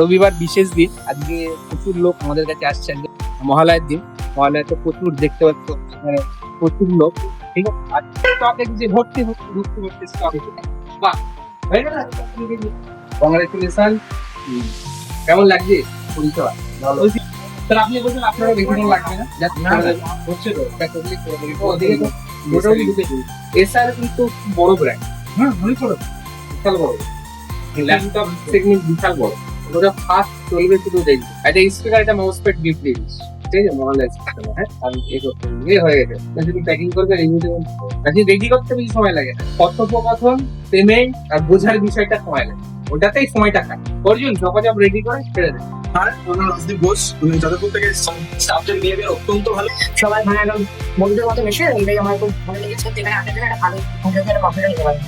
রবিবার বিশেষ দিন, আজকে প্রচুর লোক আমাদের কাছে আসছেন। মহালয়ের দিন, মহালয় তো প্রচুর দেখতে পাচ্ছ এখানে প্রচুর লোক। ঠিক আছে, আর স্টকে যে ভর্তি ভর্তি ভর্তি স্টক। বাহ, হয়ে গেল। কংগ্রেচুলেশন। কেমন লাগছে পরিষেবা? বলছি, স্যার আপনি বলছেন আপনারও বেশি দিন লাগবে না, হচ্ছে তো এটা করলে করে দেবে। ওদিকে তো মোটামুটি ঢুকেছি। এসআর কিন্তু বড় ব্র্যান্ড, অনেক বড়, বিশাল বড় ল্যাপটপ সেগমেন্ট, বিশাল বড়। ওটা ফাস্ট চলবে শুধু দেখবে। একটা স্পিকার, একটা মাউস প্যাড গিফট দিয়ে দিচ্ছি, ঠিক আছে? মহালয়া সিস্টেমে, হ্যাঁ আমি এ করতে হয়ে গেছে। যদি প্যাকিং করবে, রিভিউ দেবেন, রেডি করতে বেশি সময় লাগে না। কথোপকথন, পেমেন্ট আর বোঝার বিষয়টা সময় লাগে, ওটাতেই সময়টা কাটে। অর্জুন যোগাযোগ রেডি করে ছেড়ে দেয়। আর ওনার রাজদীপ ঘোষ, উনি যাদবপুর থেকে স্টাফদের বিহেভিয়ার অত্যন্ত ভালো। সবাই মানে একদম বন্ধুদের মতো মিশে, এটাই আমার খুব ভালো লেগেছে। এখানে আপনাদের একটা ভালো কনফিডেন্স নিতে পারে।